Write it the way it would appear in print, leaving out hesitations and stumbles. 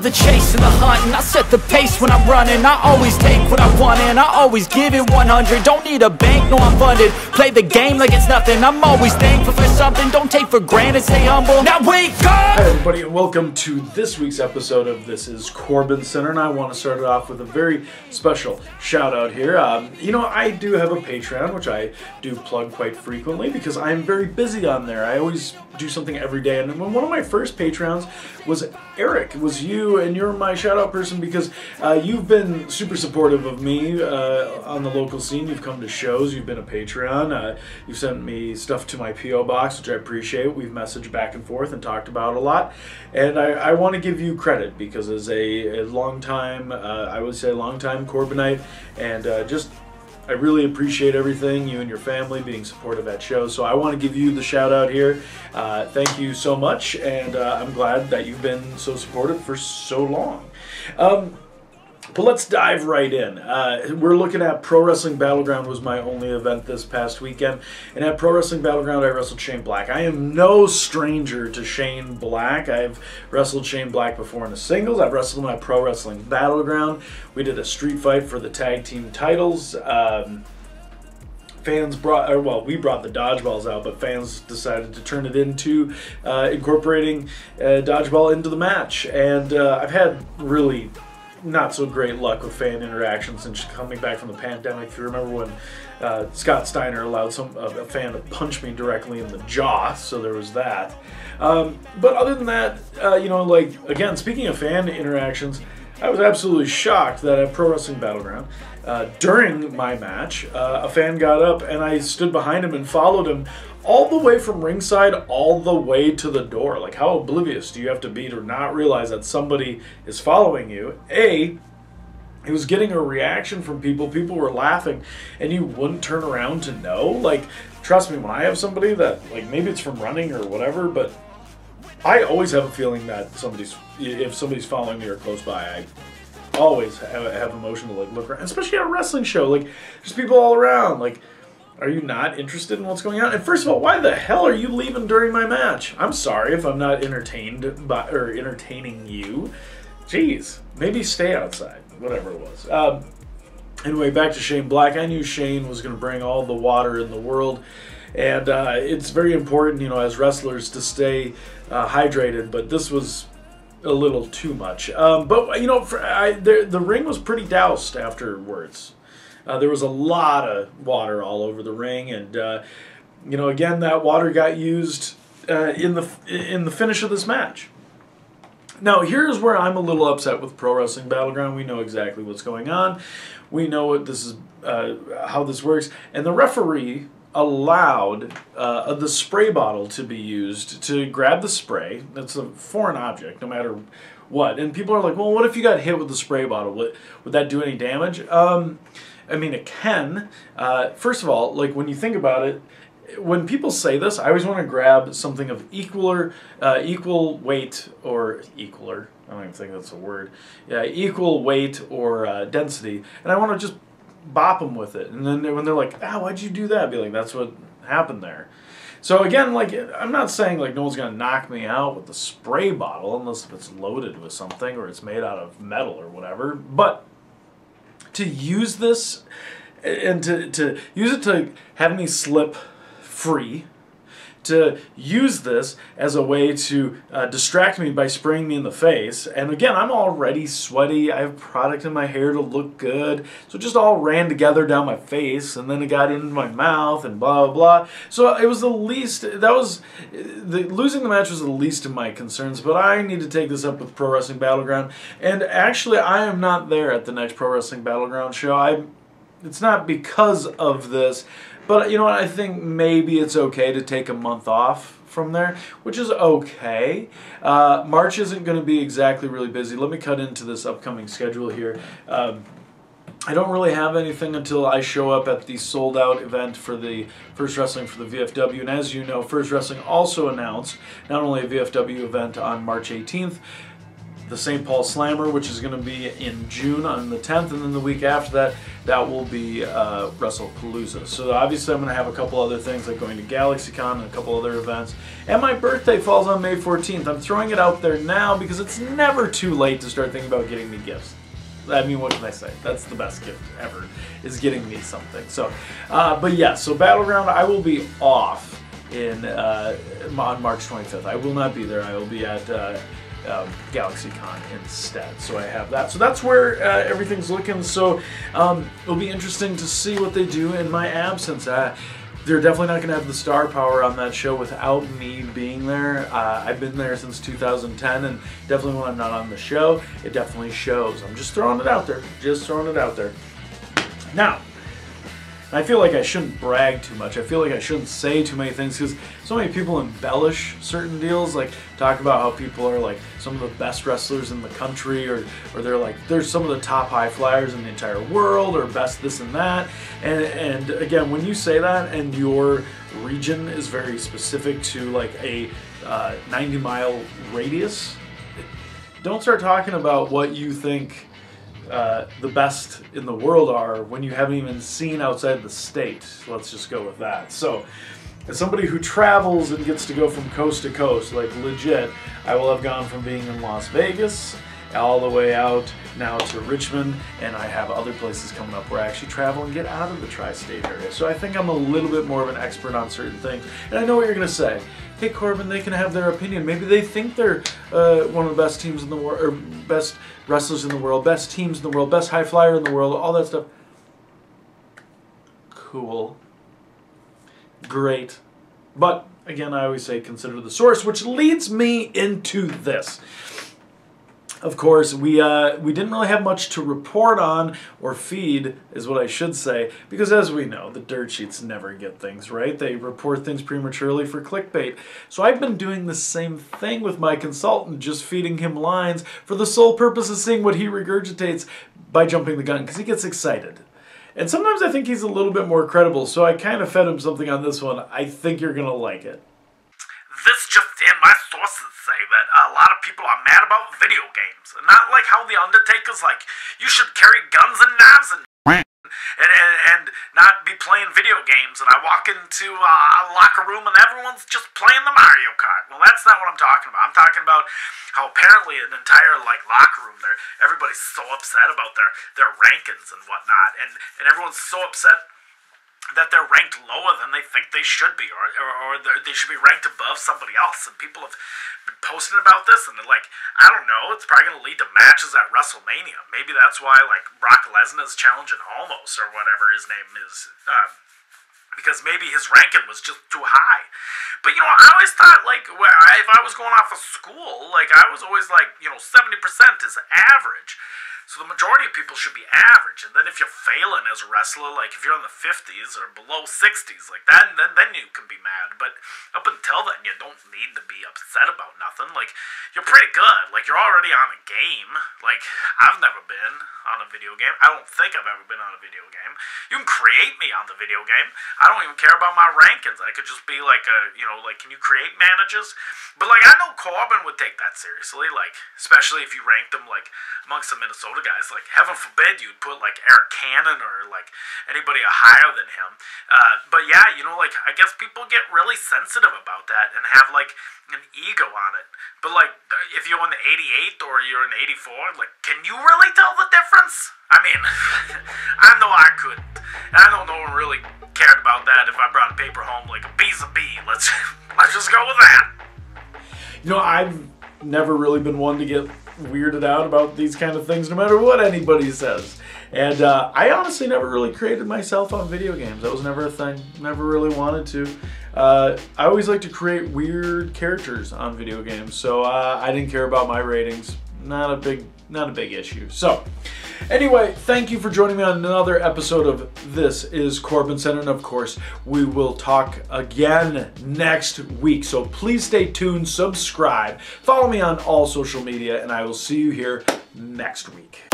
love the chase and the hunt, and I set the pace when I'm running. I always take what I want and I always give it 100. Don't need a bank, no I'm funded. Play the game like it's nothing. I'm always thankful for something. Don't take for granted, stay humble. Now wake up! Hi everybody and welcome to this week's episode of This is CorbinCenter, and I want to start it off with a very special shout out here. You know, I do have a Patreon, which I do plug quite frequently because I'm very busy on there. I always do something every day, and one of my first Patreons was Eric. It was you, and you're my shout out person because you've been super supportive of me on the local scene. You've come to shows, you've been a Patreon, you've sent me stuff to my P.O. box, which I appreciate. We've messaged back and forth and talked about a lot, and I want to give you credit because as a long time, I would say long time Corbinite, and I really appreciate everything, you and your family being supportive at shows, so I want to give you the shout out here. Thank you so much, and I'm glad that you've been so supportive for so long. But let's dive right in. We're looking at Pro Wrestling Battleground was my only event this past weekend, and at Pro Wrestling Battleground I wrestled Shane Black. I am no stranger to Shane Black. I've wrestled Shane Black before in the singles. I've wrestled him at Pro Wrestling Battleground. We did a street fight for the tag team titles. Fans brought, well, we brought the dodgeballs out, but fans decided to turn it into incorporating dodgeball into the match, and I've had really not so great luck with fan interaction since coming back from the pandemic. If you remember when Scott Steiner allowed a fan to punch me directly in the jaw, so there was that. But other than that, you know, like, again, speaking of fan interactions, I was absolutely shocked that at Pro Wrestling Battleground, during my match, a fan got up and I stood behind him and followed him all the way from ringside all the way to the door. Like, how oblivious do you have to be to not realize that somebody is following you? He was getting a reaction from people. People were laughing, and you wouldn't turn around to know. Like, trust me, when I have somebody that, like, maybe it's from running or whatever, but I always have a feeling that if somebody's following me or close by, I always have emotion to, like, look around, especially at a wrestling show. Like, there's people all around. Like, are you not interested in what's going on? And first of all, why the hell are you leaving during my match? I'm sorry if I'm not entertained by or entertaining you. Jeez, maybe stay outside. Whatever it was. Anyway, back to Shane Black. I knew Shane was going to bring all the water in the world, and it's very important, you know, as wrestlers to stay hydrated. But this was a little too much. But you know, the ring was pretty doused afterwards. There was a lot of water all over the ring, and you know, again, that water got used in the finish of this match. Now, here's where I'm a little upset with Pro Wrestling Battleground. We know exactly what's going on. We know what this is, how this works, and the referee allowed the spray bottle to be used to grab the spray. That's a foreign object, no matter what. And people are like, well, what if you got hit with the spray bottle? Would that do any damage? I mean, it can. First of all, like, when you think about it, when people say this, I always want to grab something of equal weight, or equaler. I don't even think that's a word. Yeah, equal weight or density, and I want to just bop them with it. And then when they're like, "Ah, why'd you do that?" I'd be like, "That's what happened there." So again, like, I'm not saying like no one's gonna knock me out with the spray bottle unless if it's loaded with something or it's made out of metal or whatever, but to use this and to use it to have me slip free, to use this as a way to distract me by spraying me in the face. And again, I'm already sweaty. I have product in my hair to look good. So it just all ran together down my face, and then it got into my mouth and blah, blah, blah. So it was the least, losing the match was the least of my concerns, but I need to take this up with Pro Wrestling Battleground. And actually, I am not there at the next Pro Wrestling Battleground show. It's not because of this, but you know what, I think maybe it's okay to take a month off from there, which is okay. March isn't going to be exactly really busy. Let me cut into this upcoming schedule here. I don't really have anything until I show up at the sold-out event for the First Wrestling for the VFW. And as you know, First Wrestling also announced not only a VFW event on March 18th, the St. Paul Slammer, which is going to be in June on the 10th, and then the week after that, that will be WrestlePalooza. So obviously I'm going to have a couple other things like going to GalaxyCon and a couple other events. And my birthday falls on May 14th. I'm throwing it out there now because it's never too late to start thinking about getting me gifts. I mean, what can I say? That's the best gift ever, is getting me something. So, but yeah, so Battleground, I will be off on March 25th. I will not be there. I will be at GalaxyCon instead. So I have that. So that's where everything's looking. So it'll be interesting to see what they do in my absence. They're definitely not going to have the star power on that show without me being there. I've been there since 2010, and definitely when I'm not on the show, it definitely shows. I'm just throwing it out there. Just throwing it out there. Now, I feel like I shouldn't brag too much. I feel like I shouldn't say too many things because so many people embellish certain deals, like talk about how people are like some of the best wrestlers in the country, or they're like they're some of the top high flyers in the entire world, or best this and that. And again, when you say that and your region is very specific to like a 90-mile radius, don't start talking about what you think the best in the world are when you haven't even seen outside the state. Let's just go with that. So, as somebody who travels and gets to go from coast to coast, like legit, I will have gone from being in Las Vegas all the way out now to Richmond, and I have other places coming up where I actually travel and get out of the tri-state area. So I think I'm a little bit more of an expert on certain things. And I know what you're going to say. Hey Corbin, they can have their opinion. Maybe they think they're one of the best teams in the world, or best wrestlers in the world, best teams in the world, best high flyer in the world, all that stuff. Cool. Great. But again, I always say consider the source, which leads me into this. Of course, we didn't really have much to report on, or feed, is what I should say, because as we know, the dirt sheets never get things right. They report things prematurely for clickbait. So I've been doing the same thing with my consultant, just feeding him lines for the sole purpose of seeing what he regurgitates by jumping the gun, because he gets excited. And sometimes I think he's a little bit more credible, so I kind of fed him something on this one. I think you're going to like it. This just in, my sources say that a lot of people are mad about video games. And not like how The Undertaker's like, you should carry guns and knives and not be playing video games. And I walk into a locker room and everyone's just playing the Mario Kart. Well, that's not what I'm talking about. I'm talking about how apparently an entire like locker room there, everybody's so upset about their rankings and whatnot. And everyone's so upset that they're ranked lower than they think they should be, or they should be ranked above somebody else. And people have been posting about this, and they're like, I don't know, it's probably going to lead to matches at WrestleMania. Maybe that's why, like, Brock Lesnar's challenging Almost, or whatever his name is, because maybe his ranking was just too high. But, you know, I always thought, like, if I was going off of school, like, I was always like, you know, 70% is average. So the majority of people should be average, and then if you're failing as a wrestler, like if you're in the 50s or below 60s, like that, then you can be mad. But up until then, you don't need to be upset about nothing. Like, you're pretty good. Like, you're already on a game. Like, I've never been on a video game. I don't think I've ever been on a video game. You can create me on the video game. I don't even care about my rankings. I could just be like you know, like, can you create managers? But like, I know Corbin would take that seriously, like, especially if you ranked him like amongst the Minnesota guys. Like, heaven forbid you'd put like Eric Cannon or like anybody higher than him. But yeah, you know, like, I guess people get really sensitive about that and have like an ego on it. But like, if you're in the 88 or you're in 84, like, can you really tell the difference? I mean, I know I couldn't. And I know no one really cared about that if I brought a paper home like a B's a B. Let's just go with that. You know, I've never really been one to get weirded out about these kind of things, no matter what anybody says. And I honestly never really created myself on video games. That was never a thing. Never really wanted to. I always like to create weird characters on video games, so I didn't care about my ratings. Not a big issue. So, anyway, thank you for joining me on another episode of This is CorbinCenter, and of course, we will talk again next week. So please stay tuned, subscribe, follow me on all social media, and I will see you here next week.